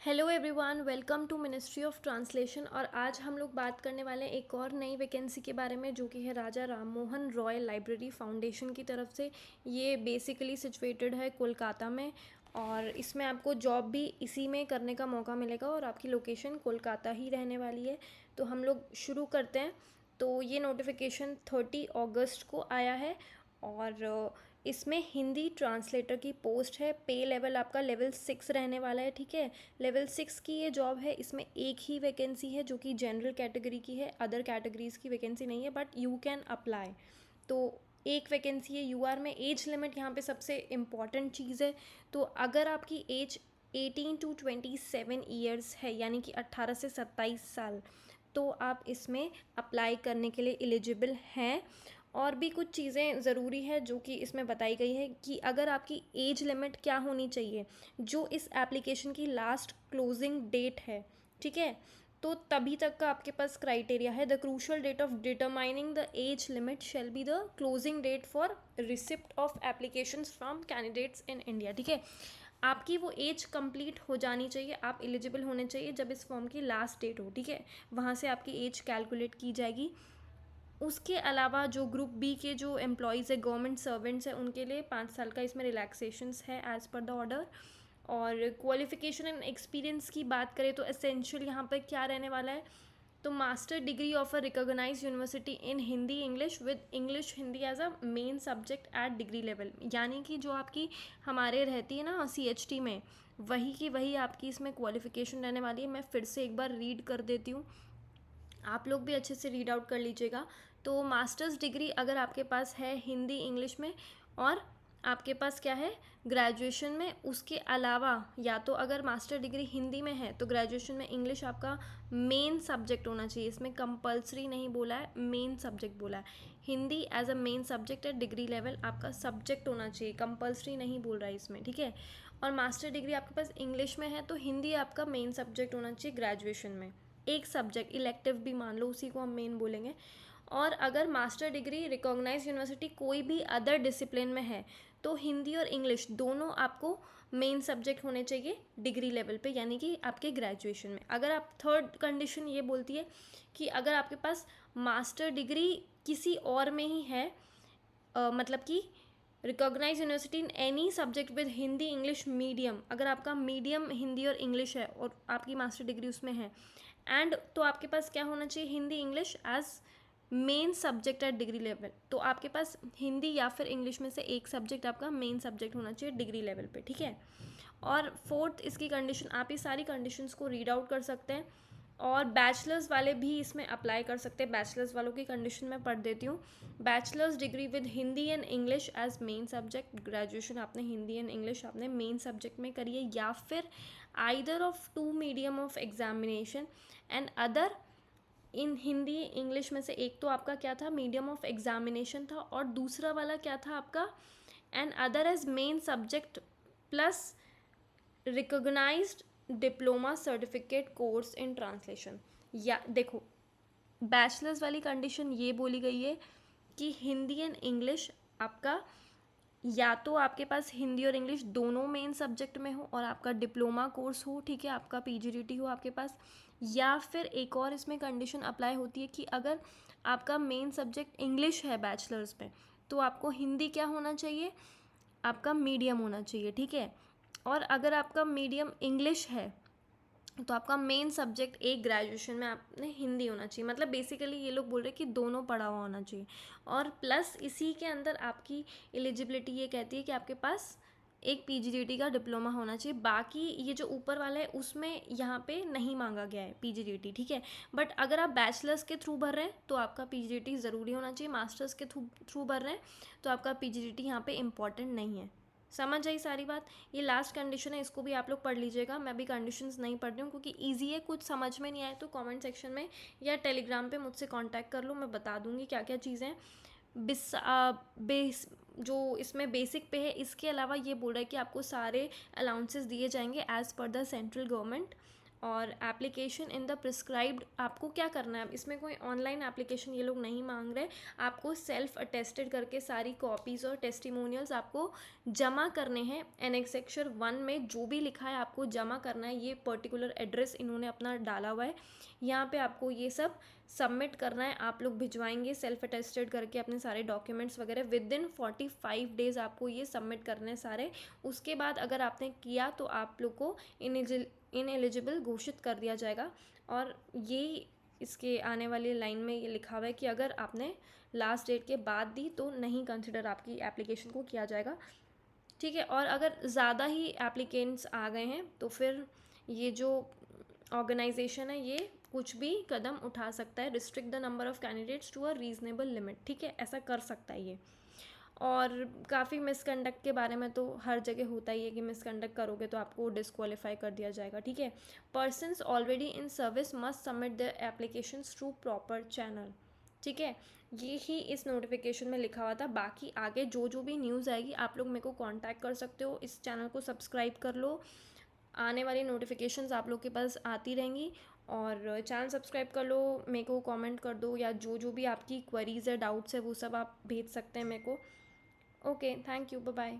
Hello everyone, welcome to ministry of translation. और आज हम लोग बात करने वाले हैं एक और नई वैकेंसी के बारे में, जो कि है राजा राममोहन रॉय लाइब्रेरी फाउंडेशन की तरफ से। ये बेसिकली सिचुएटेड है कोलकाता में, और इसमें आपको जॉब भी इसी में करने का मौका मिलेगा और आपकी लोकेशन कोलकाता ही रहने वाली है। तो हम लोग शुरू करते हैं। तो ये नोटिफिकेशन 30 अगस्त को आया है और इसमें हिंदी ट्रांसलेटर की पोस्ट है। पे लेवल आपका लेवल 6 रहने वाला है, ठीक है। लेवल 6 की ये जॉब है। इसमें एक ही वैकेंसी है जो कि जनरल कैटेगरी की है, अदर कैटेगरीज़ की वैकेंसी नहीं है, बट यू कैन अप्लाई। तो एक वैकेंसी है यूआर में। एज लिमिट यहाँ पे सबसे इम्पॉर्टेंट चीज़ है। तो अगर आपकी एज 18 टू 27 ईयर्स है, यानी कि 18 से 27 साल, तो आप इसमें अप्लाई करने के लिए एलिजिबल हैं। और भी कुछ चीज़ें ज़रूरी है जो कि इसमें बताई गई है कि अगर आपकी एज लिमिट क्या होनी चाहिए, जो इस एप्लीकेशन की लास्ट क्लोजिंग डेट है, ठीक है, तो तभी तक का आपके पास क्राइटेरिया है। The crucial date of determining the age limit shall be the closing date for receipt of applications from candidates in India, ठीक है। आपकी वो एज कंप्लीट हो जानी चाहिए, आप एलिजिबल होने चाहिए जब इस फॉर्म की लास्ट डेट हो, ठीक है। वहाँ से आपकी एज कैलकुलेट की जाएगी। उसके अलावा जो ग्रुप बी के जो एम्प्लॉयज़ है, गवर्नमेंट सर्वेंट्स हैं, उनके लिए 5 साल का इसमें रिलैक्सेशंस है एज़ पर द ऑर्डर। और क्वालिफिकेशन एंड एक्सपीरियंस की बात करें तो एसेंशियल यहाँ पर क्या रहने वाला है, तो master degree of a recognise university in Hindi English with English Hindi as a main subject at degree level, यानी कि जो आपकी हमारे रहती है ना CHT में, वही की वही आपकी इसमें क्वालिफिकेशन रहने वाली है। मैं फिर से एक बार रीड कर देती हूँ, आप लोग भी अच्छे से रीड आउट कर लीजिएगा। तो मास्टर्स डिग्री अगर आपके पास है हिंदी इंग्लिश में, और आपके पास क्या है ग्रेजुएशन में, उसके अलावा या तो अगर मास्टर डिग्री हिंदी में है तो ग्रेजुएशन में इंग्लिश आपका मेन सब्जेक्ट होना चाहिए। इसमें कंपलसरी नहीं बोला है, मेन सब्जेक्ट बोला है। Hindi as a main subject at degree level आपका सब्जेक्ट होना चाहिए, कंपलसरी नहीं बोल रहा है इसमें, ठीक है। और मास्टर डिग्री आपके पास इंग्लिश में है तो हिंदी आपका मेन सब्जेक्ट होना चाहिए ग्रेजुएशन में। एक सब्जेक्ट इलेक्टिव भी मान लो, उसी को हम मेन बोलेंगे। और अगर मास्टर डिग्री रिकॉग्नाइज यूनिवर्सिटी कोई भी अदर डिसिप्लिन में है तो हिंदी और इंग्लिश दोनों आपको मेन सब्जेक्ट होने चाहिए डिग्री लेवल पे, यानी कि आपके ग्रेजुएशन में। अगर आप थर्ड कंडीशन ये बोलती है कि अगर आपके पास मास्टर डिग्री किसी और में ही है, मतलब कि recognise university in any subject with Hindi English medium, अगर आपका मीडियम हिंदी और इंग्लिश है और आपकी मास्टर डिग्री उसमें है, एंड तो आपके पास क्या होना चाहिए Hindi English as main subject at degree level. तो आपके पास हिंदी या फिर इंग्लिश में से एक सब्जेक्ट आपका मेन सब्जेक्ट होना चाहिए डिग्री लेवल पे, ठीक है। और फोर्थ इसकी कंडीशन, आप ये सारी कंडीशंस को रीड आउट कर सकते हैं। और बैचलर्स वाले भी इसमें अप्लाई कर सकते हैं। बैचलर्स वालों की कंडीशन मैं पढ़ देती हूँ। Bachelor's degree with Hindi and English as main subject, graduation आपने हिंदी एंड इंग्लिश आपने मेन सब्जेक्ट में करी है, या फिर either of two medium of examination and other in Hindi English में से एक तो आपका क्या था मीडियम ऑफ एग्जामिनेशन था, और दूसरा वाला क्या था आपका and other as main subject plus recognised diploma certificate course in translation. या देखो, बैचलर्स वाली कंडीशन ये बोली गई है कि हिंदी एंड इंग्लिश आपका या तो आपके पास हिंदी और इंग्लिश दोनों मेन सब्जेक्ट में हो और आपका डिप्लोमा कोर्स हो, ठीक है, आपका PGDT हो आपके पास। या फिर एक और इसमें कंडीशन अप्लाई होती है कि अगर आपका मेन सब्जेक्ट इंग्लिश है बैचलर्स में, तो आपको हिंदी क्या होना चाहिए, आपका मीडियम होना चाहिए, ठीक है। और अगर आपका मीडियम इंग्लिश है तो आपका मेन सब्जेक्ट एक ग्रेजुएशन में आपने हिंदी होना चाहिए। मतलब बेसिकली ये लोग बोल रहे हैं कि दोनों पढ़ा हुआ होना चाहिए। और प्लस इसी के अंदर आपकी एलिजिबिलिटी ये कहती है कि आपके पास एक PGDT का डिप्लोमा होना चाहिए। बाकी ये जो ऊपर वाला है उसमें यहाँ पे नहीं मांगा गया है PGDT, ठीक है। बट अगर आप बैचलर्स के थ्रू भर रहे हैं तो आपका PGDT ज़रूरी होना चाहिए। मास्टर्स के थ्रू भर रहे हैं तो आपका PGDT यहाँ पे इम्पॉर्टेंट नहीं है। समझ आई सारी बात। ये लास्ट कंडीशन है, इसको भी आप लोग पढ़ लीजिएगा। मैं भी कंडीशंस नहीं पढ़ रही हूँ क्योंकि ईजी है। कुछ समझ में नहीं आए तो कमेंट सेक्शन में या टेलीग्राम पे मुझसे कांटेक्ट कर लो, मैं बता दूँगी क्या क्या चीज़ें हैं। बेस जो इसमें बेसिक पे है, इसके अलावा ये बोल रहा है कि आपको सारे अलाउंसेस दिए जाएंगे as per the central government. और एप्लीकेशन इन द प्रिस्क्राइब्ड, आपको क्या करना है, अब इसमें कोई ऑनलाइन एप्लीकेशन ये लोग नहीं मांग रहे, आपको सेल्फ अटेस्टेड करके सारी कॉपीज़ और टेस्टिमोनियल्स आपको जमा करने हैं। एनेक्सेक्शन 1 में जो भी लिखा है आपको जमा करना है, ये पर्टिकुलर एड्रेस इन्होंने अपना डाला हुआ है, यहाँ पे आपको ये सब सबमिट करना है। आप लोग भिजवाएंगे सेल्फ अटेस्टेड करके अपने सारे डॉक्यूमेंट्स वगैरह, विद इन 45 डेज़ आपको ये सबमिट करने हैं सारे। उसके बाद अगर आपने किया तो आप लोग को इनएलिजिबल घोषित कर दिया जाएगा। और ये इसके आने वाली लाइन में ये लिखा हुआ है कि अगर आपने लास्ट डेट के बाद दी तो नहीं कंसिडर आपकी एप्लीकेशन को किया जाएगा, ठीक है। और अगर ज़्यादा ही एप्लीकेंट्स आ गए हैं तो फिर ये जो ऑर्गेनाइजेशन है ये कुछ भी कदम उठा सकता है, restrict the number of candidates to a reasonable limit, ठीक है, ऐसा कर सकता है ये। और काफ़ी मिसकंडक्ट के बारे में तो हर जगह होता ही है कि मिसकंडक्ट करोगे तो आपको डिस्क्वालीफाई कर दिया जाएगा, ठीक है। Persons already in service must submit the applications through proper channel, ठीक है। ये ही इस नोटिफिकेशन में लिखा हुआ था। बाकी आगे जो जो भी न्यूज़ आएगी आप लोग मेरे को कांटेक्ट कर सकते हो, इस चैनल को सब्सक्राइब कर लो, आने वाली नोटिफिकेशंस आप लोग के पास आती रहेंगी। और चैनल सब्सक्राइब कर लो, मेरे को कमेंट कर दो, या जो जो भी आपकी क्वेरीज है, डाउट्स है, वो सब आप भेज सकते हैं मेरे को। Okay, thank you, bye bye.